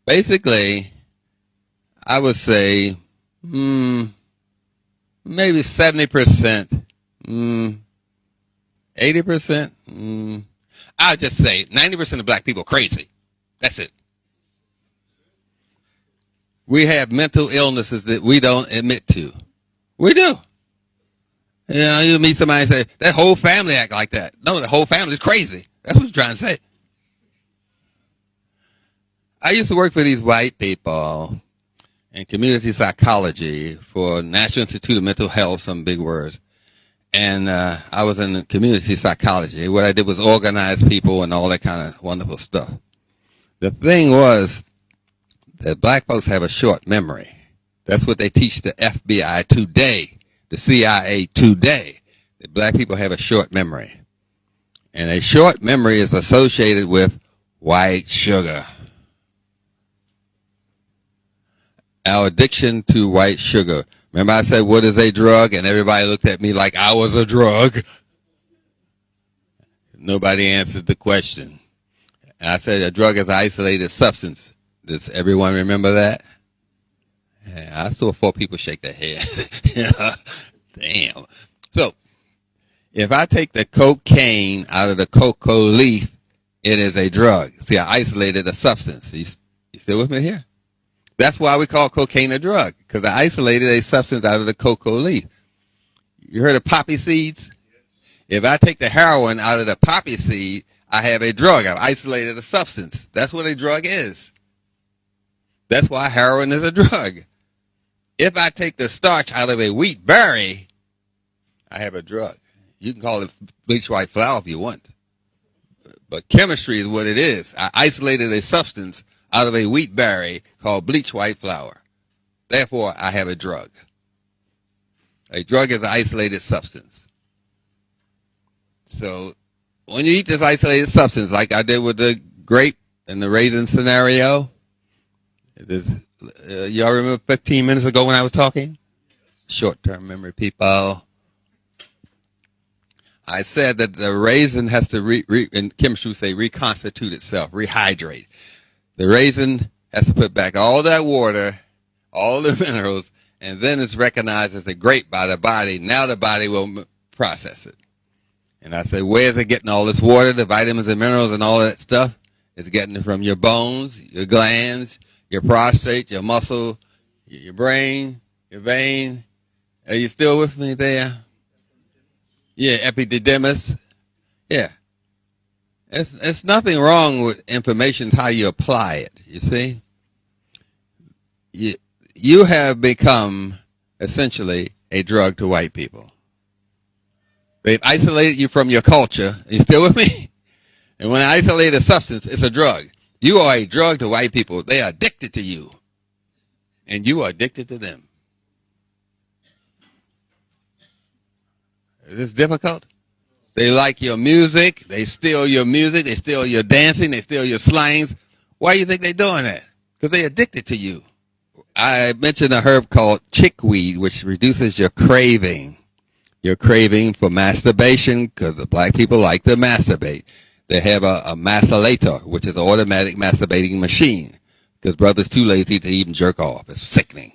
Basically, I would say maybe 70%, 80%. I'll just say 90% of black people are crazy. That's it. We have mental illnesses that we don't admit to. We do. You know, you meet somebody and say, that whole family act like that. No, the whole family is crazy. That's what you're trying to say. I used to work for these white people in community psychology for National Institute of Mental Health, some big words. And I was in community psychology. What I did was organize people and all that kind of wonderful stuff. The thing was that black folks have a short memory. That's what they teach the FBI today, the CIA today, that black people have a short memory. And a short memory is associated with white sugar. Our addiction to white sugar. Remember I said, what is a drug? And everybody looked at me like I was a drug. Nobody answered the question. And I said a drug is an isolated substance. Does everyone remember that? Yeah, I saw 4 people shake their head. Damn. So, if I take the cocaine out of the cocoa leaf, it is a drug. See, I isolated a substance. You still with me here? That's why we call cocaine a drug, because I isolated a substance out of the cocoa leaf. You heard of poppy seeds? If I take the heroin out of the poppy seed, I have a drug. I've isolated a substance. That's what a drug is. That's why heroin is a drug. If I take the starch out of a wheat berry, I have a drug. You can call it bleach white flour if you want. But chemistry is what it is. I isolated a substance out of a wheat berry called bleach white flour. Therefore, I have a drug. A drug is an isolated substance. So, when you eat this isolated substance, like I did with the grape and the raisin scenario, y'all remember 15 minutes ago when I was talking? Short-term memory people. I said that the raisin has to, in chemistry we say, reconstitute itself, rehydrate. The raisin has to put back all that water, all the minerals, and then it's recognized as a grape by the body. Now the body will process it. And I say, where is it getting all this water, the vitamins and minerals and all that stuff? It's getting it from your bones, your glands, your prostate, your muscle, your brain, your vein. Are you still with me there? Yeah, epididymis. Yeah. It's nothing wrong with information, how you apply it, you see? You have become essentially a drug to white people. They've isolated you from your culture. Are you still with me? And when I isolate a substance, it's a drug. You are a drug to white people. They are addicted to you. And you are addicted to them. Is this difficult? They like your music. They steal your music. They steal your dancing. They steal your slangs. Why do you think they're doing that? Because they're addicted to you. I mentioned a herb called chickweed, which reduces your craving. Your craving for masturbation, because the black people like to masturbate. They have a mastillator, which is an automatic masturbating machine, because brothers too lazy to even jerk off. It's sickening.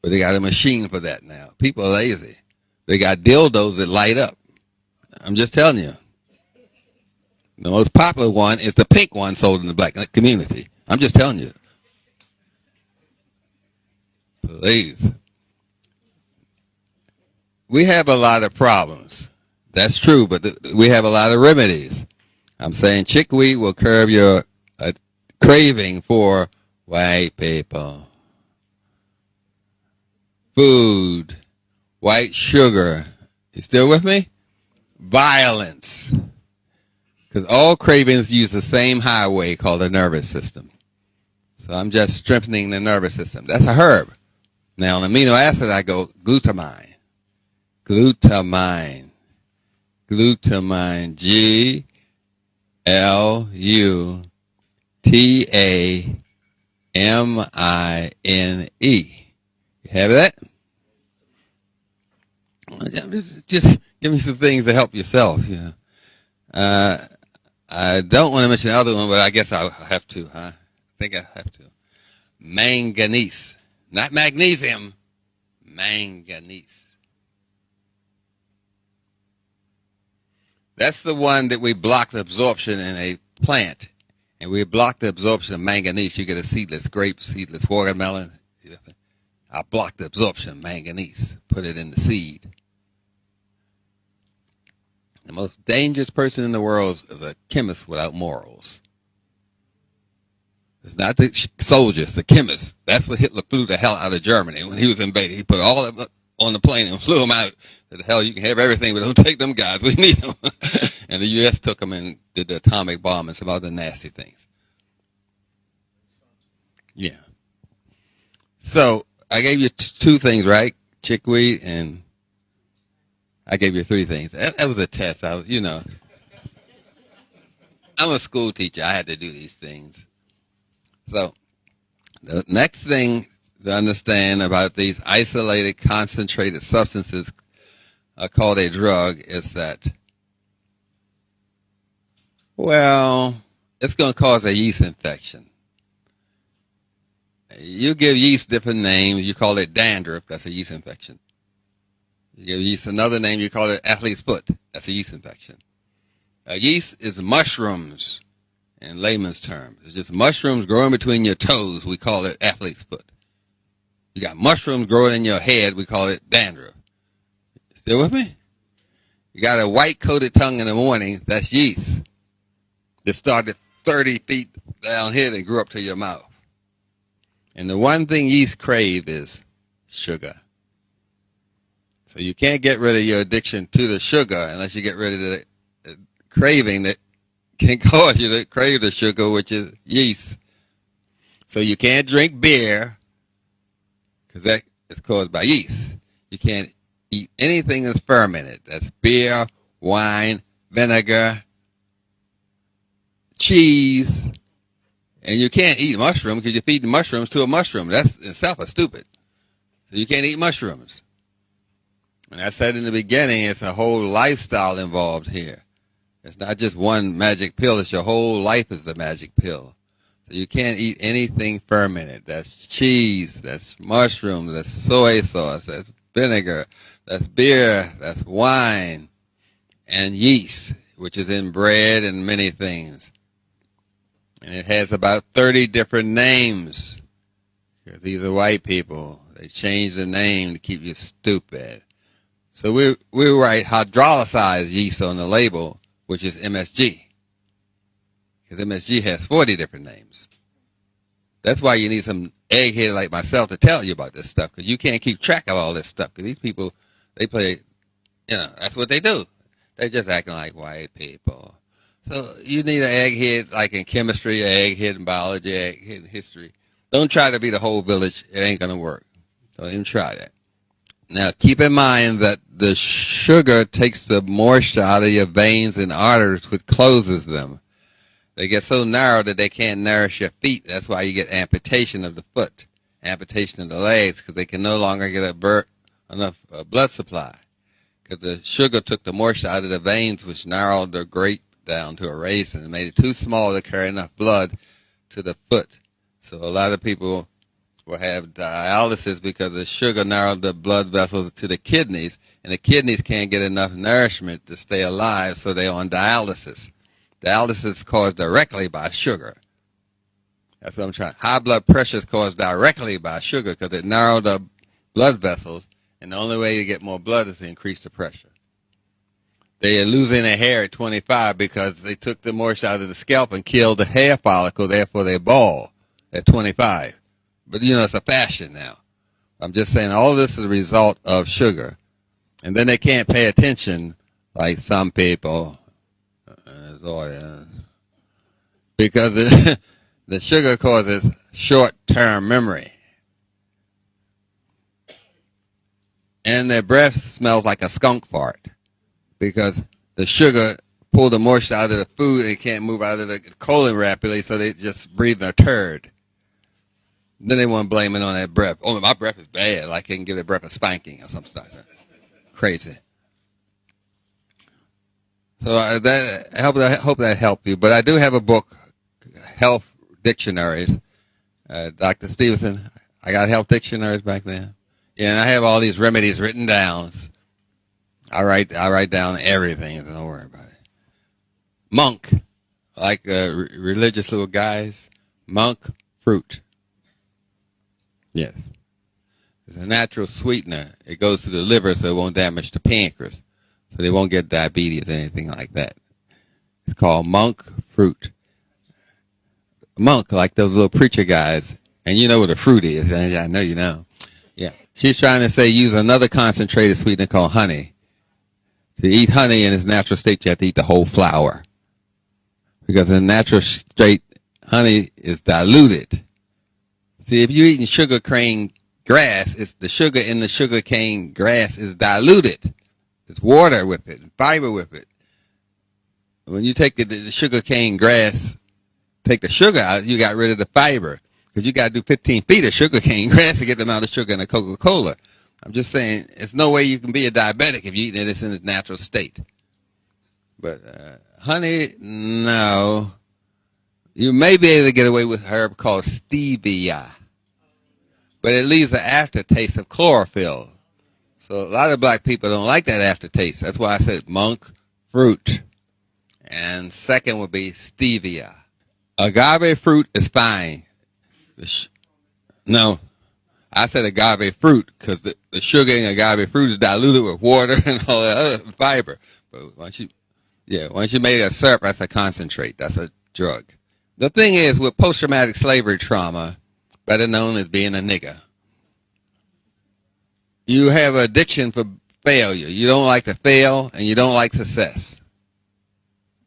But they got a machine for that now. People are lazy. They got dildos that light up. I'm just telling you. The most popular one is the pink one sold in the black community. I'm just telling you. Please. We have a lot of problems. That's true, but we have a lot of remedies. I'm saying chickweed will curb your craving for white people. Food, white sugar. You still with me? Violence. Because all cravings use the same highway called the nervous system. So I'm just strengthening the nervous system. That's a herb. Now, on amino acid, I go glutamine. Glutamine. Glutamine. Glutamine. You have that? Just give me some things to help yourself. Yeah. I don't want to mention the other one, but I guess I'll have to, huh? I think I have to. manganese. Not magnesium, manganese. That's the one that we block the absorption in a plant. And we block the absorption of manganese. You get a seedless grape, seedless watermelon. I block the absorption of manganese. Put it in the seed. The most dangerous person in the world is a chemist without morals. It's not the soldier, it's the chemist. That's what Hitler flew the hell out of Germany when he was invaded. He put all of them on the plane and flew them out. Said, the hell, you can have everything, but don't take them guys. We need them. And the U.S. took them and did the atomic bomb and some other nasty things. Yeah. So I gave you two things, right? Chickweed, and I gave you three things. That was a test. I'm a school teacher. I had to do these things. So the next thing to understand about these isolated, concentrated substances called a drug is that, well, it's going to cause a yeast infection. You give yeast different names. You call it dandruff. That's a yeast infection. You give yeast another name. You call it athlete's foot. That's a yeast infection. Yeast is mushrooms in layman's terms. It's just mushrooms growing between your toes. We call it athlete's foot. You got mushrooms growing in your head. We call it dandruff. Still with me? You got a white coated tongue in the morning. That's yeast. It started 30 feet down here and grew up to your mouth. And the one thing yeast crave is sugar. So you can't get rid of your addiction to the sugar unless you get rid of the craving that can cause you to crave the sugar, which is yeast. So you can't drink beer because that is caused by yeast. You can't eat anything that's fermented. That's beer, wine, vinegar, cheese. And you can't eat mushrooms because you're feeding mushrooms to a mushroom. That's itself a stupid. So you can't eat mushrooms. And I said in the beginning, it's a whole lifestyle involved here. It's not just one magic pill. It's your whole life is the magic pill. So you can't eat anything fermented. That's cheese. That's mushrooms. That's soy sauce. That's vinegar. That's beer. That's wine. And yeast, which is in bread and many things. And it has about 30 different names. Because these are white people. They change the name to keep you stupid. So we write hydrolyzed yeast on the label, which is MSG. Because MSG has 40 different names. That's why you need some egghead like myself to tell you about this stuff. Because you can't keep track of all this stuff. Because these people, they play, that's what they do. They're just acting like white people. So you need an egghead like in chemistry, an egghead in biology, an egghead in history. Don't try to be the whole village. It ain't going to work. Don't even try that. Now, keep in mind that the sugar takes the moisture out of your veins and arteries, which closes them. They get so narrow that they can't nourish your feet. That's why you get amputation of the foot, amputation of the legs, because they can no longer get enough blood supply. Because the sugar took the moisture out of the veins, which narrowed the grape down to a raisin and made it too small to carry enough blood to the foot. So a lot of people will have dialysis because the sugar narrowed the blood vessels to the kidneys, and the kidneys can't get enough nourishment to stay alive, so they're on dialysis. Dialysis is caused directly by sugar. That's what I'm trying. High blood pressure is caused directly by sugar because it narrowed the blood vessels, and the only way to get more blood is to increase the pressure. They are losing their hair at 25 because they took the moisture out of the scalp and killed the hair follicle, therefore they bald at 25. But, it's a fashion now. I'm just saying all this is a result of sugar. And then they can't pay attention like some people because the sugar causes short-term memory. And their breath smells like a skunk fart because the sugar pulled the moisture out of the food and it can't move out of the colon rapidly, so they just breathe a turd. Then they want to blame it on that breath. Oh, my breath is bad. Like I can give a breath of spanking or something like that. Crazy. So I hope that helped you. But I do have a book, Health Dictionaries, Dr. Stevenson, I got health dictionaries back then. Yeah, and I have all these remedies written down. I write down everything, so don't worry about it. Monk, like religious little guys. Monk fruit. Yes. It's a natural sweetener. It goes to the liver so it won't damage the pancreas. So they won't get diabetes or anything like that. It's called monk fruit. Monk, like those little preacher guys. And you know what a fruit is. I know you know. Yeah. She's trying to say use another concentrated sweetener called honey. To eat honey in its natural state, you have to eat the whole flower. Because in natural state, honey is diluted. See, if you're eating sugar cane grass, it's the sugar in the sugar cane grass is diluted. It's water with it, and fiber with it. When you take the sugar cane grass, take the sugar out, you got rid of the fiber. Because you got to do 15 feet of sugar cane grass to get the amount of sugar in a Coca-Cola. I'm just saying, it's no way you can be a diabetic if you're eating it in its natural state. But honey, no. You may be able to get away with a herb called stevia. But it leaves an aftertaste of chlorophyll. So a lot of black people don't like that aftertaste. That's why I said monk fruit. And second would be stevia. Agave fruit is fine. No, I said agave fruit because the sugar in agave fruit is diluted with water and all the other fiber. But once you make a syrup, that's a concentrate. That's a drug. The thing is, with post-traumatic slavery trauma, better known as being a nigger, you have an addiction for failure. You don't like to fail, and you don't like success.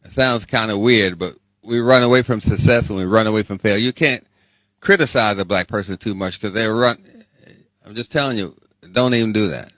It sounds kind of weird, but we run away from success and we run away from failure. You can't criticize a black person too much because they run. I'm just telling you, don't even do that.